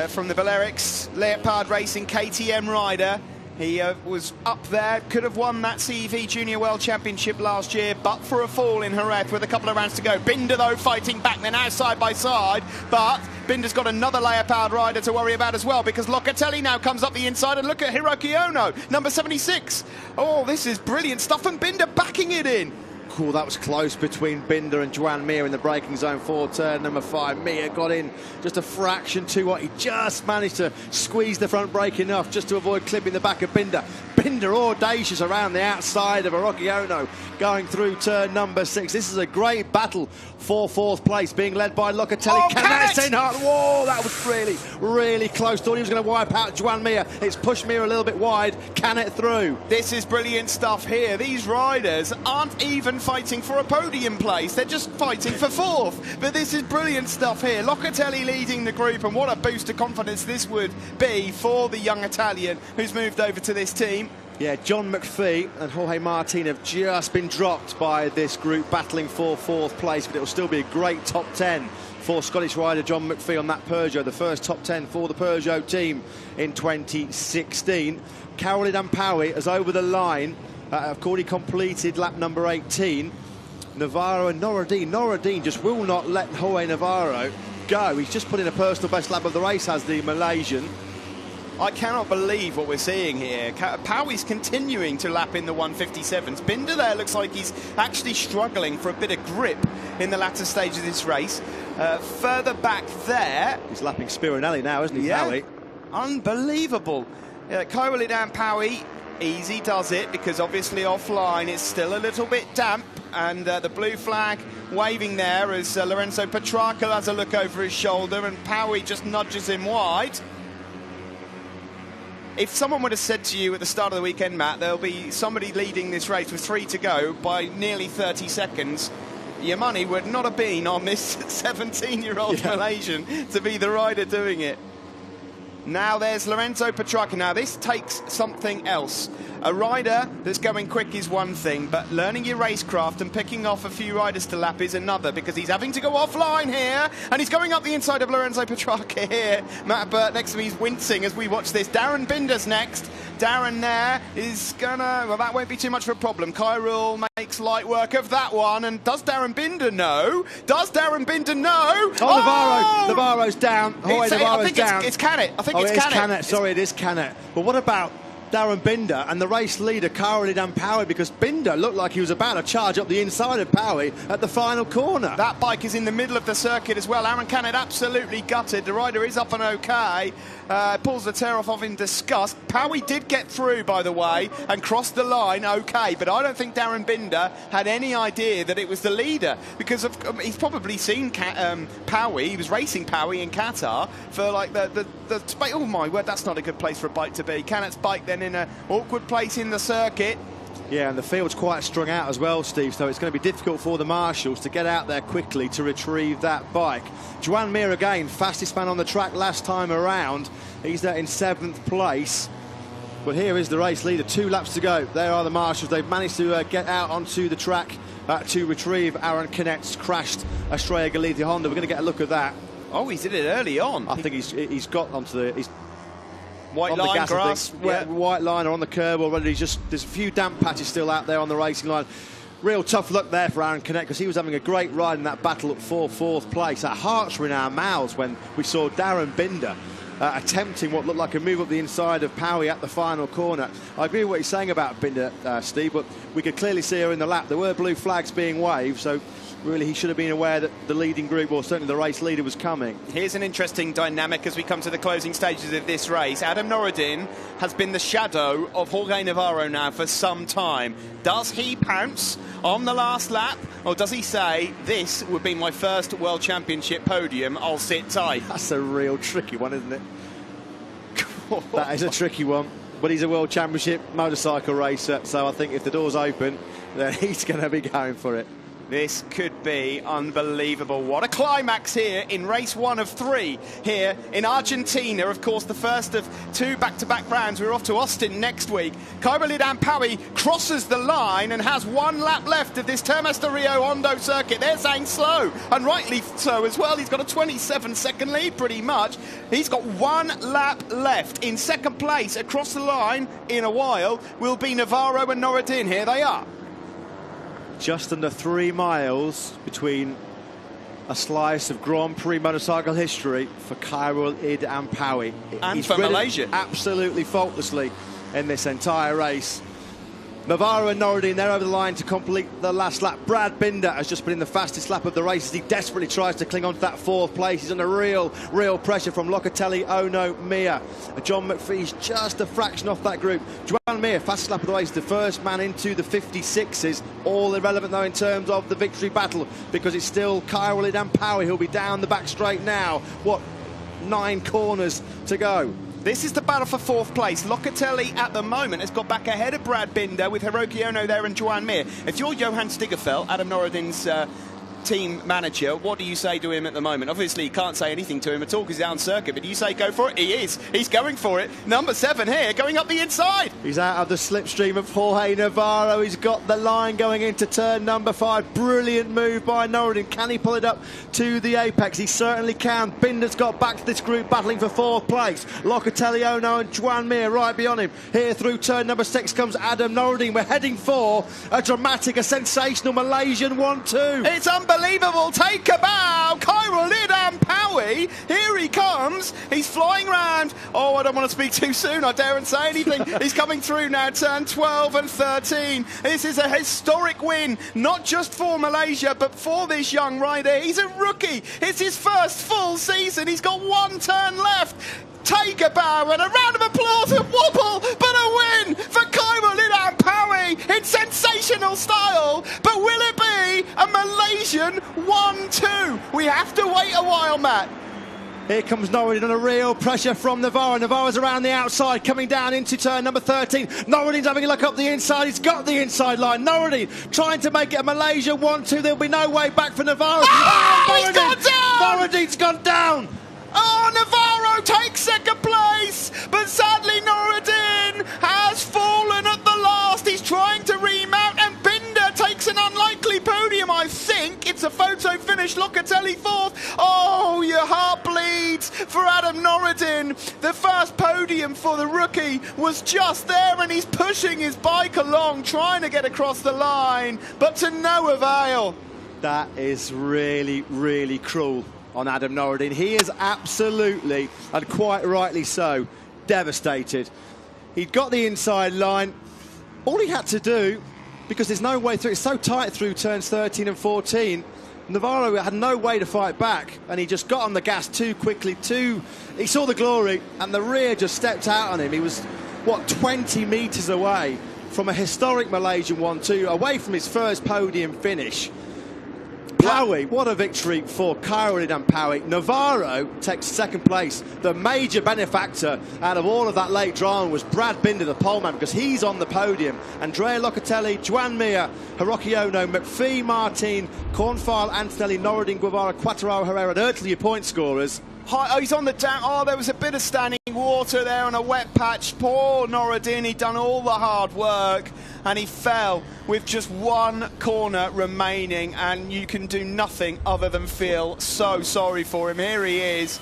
from the Balearics Leopard Racing KTM rider. He was up there, could have won that CEV Junior World Championship last year, but for a fall in Jerez with a couple of rounds to go. Binder, though, fighting back. They're now side by side, but Binder's got another Leopard rider to worry about as well, because Locatelli now comes up the inside, and look at Hiroki Ono, number 76. Oh, this is brilliant stuff, and Binder backing it in. Cool, that was close between Binder and Joan Mir in the braking zone for turn number 5. Mir got in just a fraction too hot. He just managed to squeeze the front brake enough just to avoid clipping the back of Binder. Binder audacious around the outside of Hiroki Ono going through turn number 6. This is a great battle for 4th place, being led by Locatelli. Oh, Whoa, that was really, really close. Thought he was going to wipe out Joan Mir. It's pushed Mir a little bit wide. Can it through? This is brilliant stuff here. These riders aren't even fighting for a podium place. They're just fighting for 4th. But this is brilliant stuff here. Locatelli leading the group, and what a boost of confidence this would be for the young Italian who's moved over to this team. Yeah, John McPhee and Jorge Martin have just been dropped by this group battling for 4th place, but it will still be a great top 10 for Scottish rider John McPhee on that Peugeot, the first top 10 for the Peugeot team in 2016. Khairul Idham Pawi is over the line. Of course, he completed lap number 18. Navarro and Noureddin just will not let Jorge Navarro go. He's just put in a personal best lap of the race, has the Malaysian. I cannot believe what we're seeing here. Pawi's continuing to lap in the 157s. Binder there looks like he's actually struggling for a bit of grip in the latter stage of this race. Further back there... He's lapping Spirinelli now, isn't he, yeah, Pawi? Unbelievable. Khairul Idham Pawi, easy does it, because obviously offline it's still a little bit damp, and the blue flag waving there as Lorenzo Petrarca has a look over his shoulder, and Pawi just nudges him wide. If someone would have said to you at the start of the weekend, Matt, there'll be somebody leading this race with 3 to go by nearly 30 seconds, your money would not have been on this 17-year-old Malaysian to be the rider doing it. Now there's Lorenzo Petrarca. Now this takes something else. A rider that's going quick is one thing, but learning your racecraft and picking off a few riders to lap is another, because he's having to go offline here, and he's going up the inside of Lorenzo Petrarca here. Matt Burt next to me is wincing as we watch this. Darren Binder's next. Darren there is gonna... Well, that won't be too much of a problem. Khairul makes light work of that one, and does Darren Binder know? Does Darren Binder know? Oh, Navarro's down. I think it's Canet. I think it's Canet. Sorry, it is Canet. But what about Darren Binder and the race leader Khairul Idham Pawi, because Binder looked like he was about to charge up the inside of Pawi at the final corner. That bike is in the middle of the circuit as well. Aaron Canet absolutely gutted. The rider is up and okay. Pulls the tail off in disgust. Pawi did get through, by the way, and crossed the line okay, but I don't think Darren Binder had any idea that it was the leader, because he's probably seen Pawi. He was racing Pawi in Qatar for like the oh my word, that's not a good place for a bike to be. Canet's bike then in an awkward place in the circuit. Yeah, and the field's quite strung out as well, Steve, so it's going to be difficult for the marshals to get out there quickly to retrieve that bike. Joan Mir again, fastest man on the track last time around. He's there in 7th place. But here is the race leader, 2 laps to go. There are the marshals. They've managed to get out onto the track to retrieve Aaron Canet's crashed Estrella Galicia Honda. We're going to get a look at that. Oh, he did it early on. I think he's got onto the... White line, gas, grass, white line or on the curb already. There's a few damp patches still out there on the racing line. Real tough luck there for Aaron Canet, because he was having a great ride in that battle up for 4th place. Our hearts were in our mouths when we saw Darren Binder attempting what looked like a move up the inside of Pawi at the final corner. I agree with what you're saying about Binder, Steve, but we could clearly see her in the lap. There were blue flags being waved, so really he should have been aware that the leading group, or certainly the race leader, was coming. Here's an interesting dynamic as we come to the closing stages of this race. Adam Noureddin has been the shadow of Jorge Navarro now for some time. Does he pounce on the last lap, or does he say, this would be my first World Championship podium, I'll sit tight? That's a real tricky one, isn't it? That is a tricky one. but he's a World Championship motorcycle racer, so I think if the door's open, then he's going to be going for it. This could be unbelievable. What a climax here in race 1 of 3 here in Argentina. Of course, the first of 2 back-to-back rounds. We're off to Austin next week. Khairul Idham Pawi crosses the line and has 1 lap left of this Termas de Rio Hondo circuit. They're saying slow, and rightly so as well. He's got a 27-second lead pretty much. He's got 1 lap left. In second place across the line in a while will be Navarro and Noureddin. Here they are. Just under 3 miles between a slice of Grand Prix motorcycle history for Khairul Idham Pawi. And He's for Malaysia. Absolutely faultlessly in this entire race. Navarro and Noureddin, they're over the line to complete the last lap. Brad Binder has just been in the fastest lap of the race as he desperately tries to cling on to that 4th place. He's under real pressure from Locatelli, Ono, Mir. John McPhee's just a fraction off that group. Joan Mir, fastest lap of the race, the first man into the 56s. All irrelevant though in terms of the victory battle, because it's still Khairul Idham Pawi who'll be down the back straight now. What, 9 corners to go? This is the battle for 4th place. Locatelli at the moment has got back ahead of Brad Binder with Hiroki Ono there and Joan Mir. If you're Johan Stigefeld, Adam Noureddin's team manager, what do you say to him at the moment? Obviously, you can't say anything to him at all because he's out on circuit, but do you say go for it? He is. He's going for it. Number 7 here, going up the inside. He's out of the slipstream of Jorge Navarro. He's got the line going into turn number 5. Brilliant move by Noureddin. Can he pull it up to the apex? He certainly can. Binder's got back to this group battling for 4th place. Locatelli, Ono and Joan Mir right beyond him. Here through turn number 6 comes Adam Noureddin. We're heading for a dramatic, a sensational Malaysian 1-2. It's unbelievable. Take a bow. Khairul Idham Pawi. Here he comes. He's flying round. Oh, I don't want to speak too soon. I daren't say anything. He's coming through now, turn 12 and 13. This is a historic win, not just for Malaysia, but for this young rider. He's a rookie. It's his first full season. He's got 1 turn left. Take a bow and a round of applause and wobble, but a win for Khairul Idham Pawi in sensational style. But will it be a Malaysian 1-2? We have to wait a while, Matt. Here comes Noureddin under real pressure from Navarro. Navarro's around the outside, coming down into turn number 13. Noureddin's having a look up the inside. He's got the inside line. Noureddin trying to make it a Malaysia 1-2. There'll be no way back for Navarro. Oh, he's gone down! Noureddin's gone down! Oh, Navarro takes second place, but sadly Noureddin has fallen at the last. He's trying to remount, and Binder takes an unlikely podium. I think it's a photo finish. Locatelli 4th. Oh, your heart bleeds for Adam Noureddin. The first podium for the rookie was just there, and he's pushing his bike along, trying to get across the line, but to no avail. That is really cruel on Adam Noureddin. He is absolutely, and quite rightly so, devastated. He'd got the inside line. All he had to do, because there's no way through, it's so tight through turns 13 and 14, Navarro had no way to fight back, and he just got on the gas too quickly, he saw the glory, and the rear just stepped out on him. He was, what, 20 metres away from a historic Malaysian 1-2, away from his first podium finish. Pawi, what a victory for Khairul Idham Pawi. Navarro takes second place. The major benefactor out of all of that late drama was Brad Binder, the poleman, because he's on the podium. Andrea Locatelli, Joan Mir, Hiroki Ono, McPhee, Martin, Cornfile, Antonelli, Noureddin, Guevara, Quattraro, Herrera, Ertley, your point scorers. Oh, he's on the down. Oh, there was a bit of standing water there on a wet patch. Poor Noureddin, he'd done all the hard work and he fell with just 1 corner remaining, and you can do nothing other than feel so sorry for him. Here he is.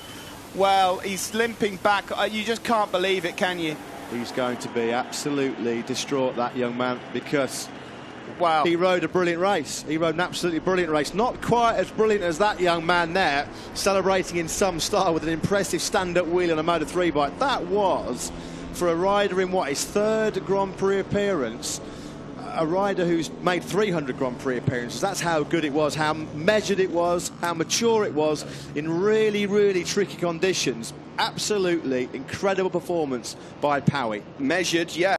Well, he's limping back. You just can't believe it, can you? He's going to be absolutely distraught, that young man, because wow, he rode a brilliant race. He rode an absolutely brilliant race. Not quite as brilliant as that young man there, celebrating in some style with an impressive stand-up wheel on a Moto3 bike. That was, for a rider in, what, his 3rd Grand Prix appearance, a rider who's made 300 Grand Prix appearances. That's how good it was, how measured it was, how mature it was in really tricky conditions. Absolutely incredible performance by Pawi. Measured, yeah.